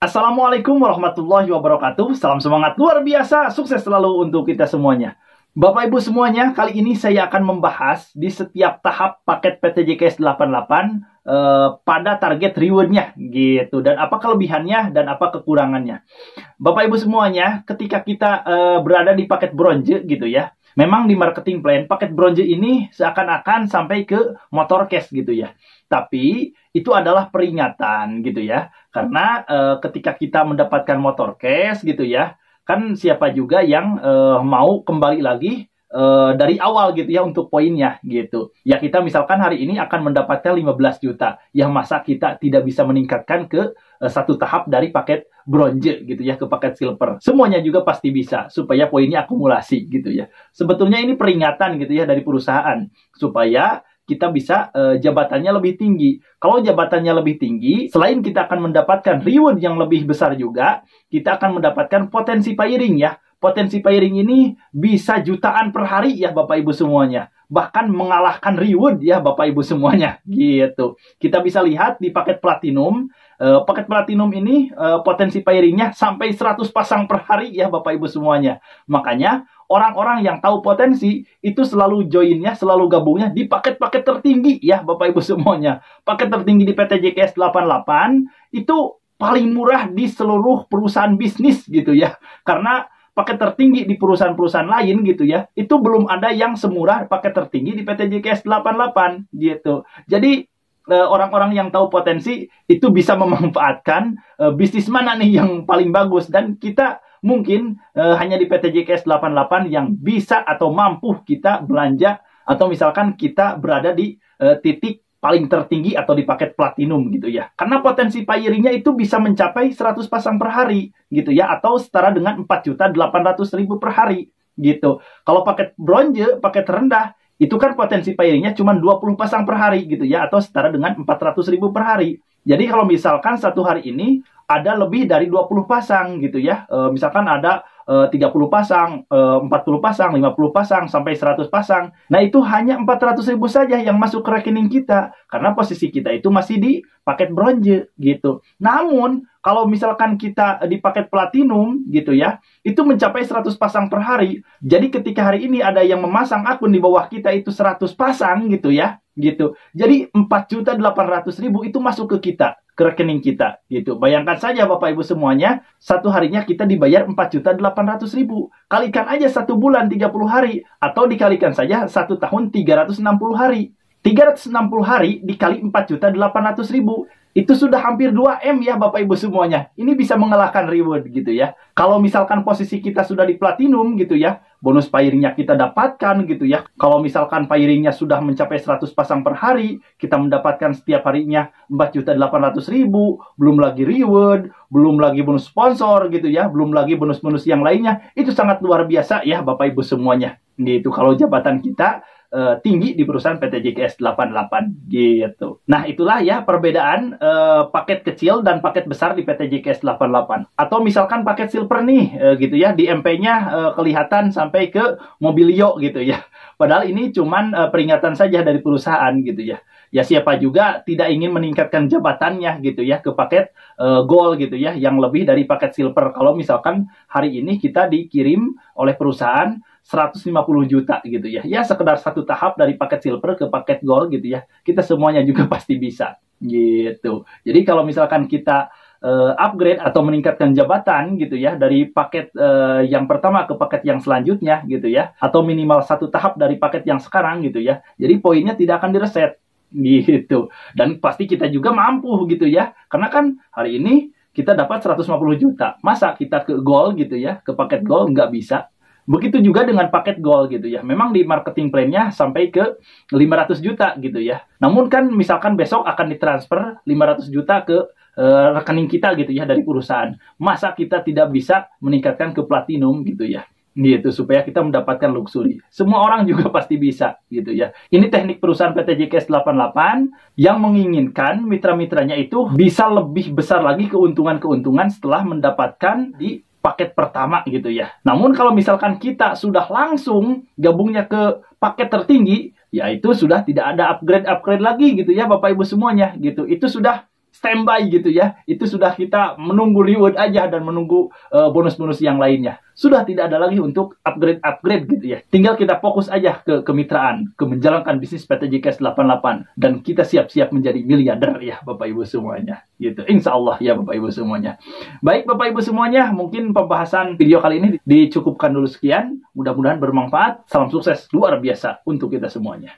Assalamualaikum warahmatullahi wabarakatuh. Salam semangat luar biasa, sukses selalu untuk kita semuanya. Bapak Ibu semuanya, kali ini saya akan membahas di setiap tahap paket PTJKS 88 pada target rewardnya gitu, dan apa kelebihannya dan apa kekurangannya. Bapak Ibu semuanya, ketika kita berada di paket bronze gitu ya, memang di marketing plan paket bronze ini seakan-akan sampai ke motor cash gitu ya. Tapi itu adalah peringatan gitu ya. Karena ketika kita mendapatkan motor cash gitu ya, kan siapa juga yang mau kembali lagi dari awal gitu ya untuk poinnya gitu. Ya kita misalkan hari ini akan mendapatkan 15 juta. Yang masa kita tidak bisa meningkatkan ke satu tahap dari paket bronze gitu ya ke paket silver. Semuanya juga pasti bisa supaya poinnya akumulasi gitu ya. Sebetulnya ini peringatan gitu ya dari perusahaan supaya kita bisa jabatannya lebih tinggi. Kalau jabatannya lebih tinggi, selain kita akan mendapatkan reward yang lebih besar juga, kita akan mendapatkan potensi pairing ya. Potensi pairing ini bisa jutaan per hari ya Bapak Ibu semuanya. Bahkan mengalahkan reward ya Bapak Ibu semuanya gitu. Kita bisa lihat di paket platinum. Paket platinum ini potensi pairingnya sampai 100 pasang per hari ya Bapak Ibu semuanya. Makanya orang-orang yang tahu potensi itu selalu joinnya, selalu gabungnya di paket-paket tertinggi ya Bapak Ibu semuanya. Paket tertinggi di PTJKS 88 itu paling murah di seluruh perusahaan bisnis gitu ya. Karena paket tertinggi di perusahaan-perusahaan lain gitu ya, itu belum ada yang semurah paket tertinggi di PTJKS 88 gitu. Jadi orang-orang yang tahu potensi itu bisa memanfaatkan bisnis mana nih yang paling bagus, dan kita mungkin hanya di PTJKS 88 yang bisa atau mampu kita belanja, atau misalkan kita berada di titik paling tertinggi atau di paket platinum gitu ya. Karena potensi pairingnya itu bisa mencapai 100 pasang per hari gitu ya, atau setara dengan 4.800.000 per hari gitu. Kalau paket bronze, paket rendah, itu kan potensi pairingnya cuma 20 pasang per hari gitu ya, atau setara dengan 400.000 per hari. Jadi kalau misalkan satu hari ini ada lebih dari 20 pasang gitu ya, misalkan ada 30 pasang, 40 pasang, 50 pasang, sampai 100 pasang. Nah itu hanya 400.000 saja yang masuk ke rekening kita, karena posisi kita itu masih di paket bronze gitu. Namun kalau misalkan kita di paket platinum gitu ya, itu mencapai 100 pasang per hari. Jadi ketika hari ini ada yang memasang akun di bawah kita itu 100 pasang gitu ya, gitu. Jadi 4.800.000 itu masuk ke kita, ke rekening kita gitu. Bayangkan saja Bapak Ibu semuanya, satu harinya kita dibayar 4.800.000. Kalikan aja satu bulan 30 hari, atau dikalikan saja satu tahun 360 hari. 360 hari dikali 4.800.000. Itu sudah hampir 2M ya Bapak Ibu semuanya. Ini bisa mengalahkan reward gitu ya. Kalau misalkan posisi kita sudah di platinum gitu ya, bonus pairingnya kita dapatkan gitu ya. Kalau misalkan pairingnya sudah mencapai 100 pasang per hari, kita mendapatkan setiap harinya 4.800.000, belum lagi reward, belum lagi bonus sponsor gitu ya, belum lagi bonus-bonus yang lainnya. Itu sangat luar biasa ya Bapak Ibu semuanya. Gitu kalau jabatan kita tinggi di perusahaan PTJKS 88 gitu. Nah itulah ya perbedaan paket kecil dan paket besar di PTJKS 88. Atau misalkan paket silver nih gitu ya, di MP-nya kelihatan sampai ke Mobilio gitu ya. Padahal ini cuman peringatan saja dari perusahaan gitu ya. Ya siapa juga tidak ingin meningkatkan jabatannya gitu ya ke paket gold gitu ya, yang lebih dari paket silver. Kalau misalkan hari ini kita dikirim oleh perusahaan 150 juta gitu ya. Ya sekedar satu tahap dari paket silver ke paket gold gitu ya. Kita semuanya juga pasti bisa gitu. Jadi kalau misalkan kita upgrade atau meningkatkan jabatan gitu ya, dari paket yang pertama ke paket yang selanjutnya gitu ya, atau minimal satu tahap dari paket yang sekarang gitu ya. Jadi poinnya tidak akan direset gitu. Dan pasti kita juga mampu gitu ya. Karena kan hari ini kita dapat 150 juta. Masa kita ke gold gitu ya, ke paket gold nggak bisa. Begitu juga dengan paket gold gitu ya. Memang di marketing plan-nya sampai ke 500 juta gitu ya. Namun kan misalkan besok akan ditransfer 500 juta ke rekening kita gitu ya dari perusahaan. Masa kita tidak bisa meningkatkan ke platinum gitu ya. Gitu supaya kita mendapatkan luxury. Semua orang juga pasti bisa gitu ya. Ini teknik perusahaan PTJKS 88 yang menginginkan mitra-mitranya itu bisa lebih besar lagi keuntungan-keuntungan setelah mendapatkan di paket pertama gitu ya. Namun kalau misalkan kita sudah langsung gabungnya ke paket tertinggi, ya itu sudah tidak ada upgrade-upgrade lagi gitu ya Bapak Ibu semuanya gitu. Itu sudah standby gitu ya. Itu sudah kita menunggu reward aja dan menunggu bonus-bonus yang lainnya. Sudah tidak ada lagi untuk upgrade gitu ya. Tinggal kita fokus aja ke kemitraan, ke menjalankan bisnis PT JKS 88 dan kita siap-siap menjadi miliarder ya Bapak Ibu semuanya. Gitu. Insya Allah ya Bapak Ibu semuanya. Baik Bapak Ibu semuanya, mungkin pembahasan video kali ini dicukupkan dulu sekian. Mudah-mudahan bermanfaat. Salam sukses luar biasa untuk kita semuanya.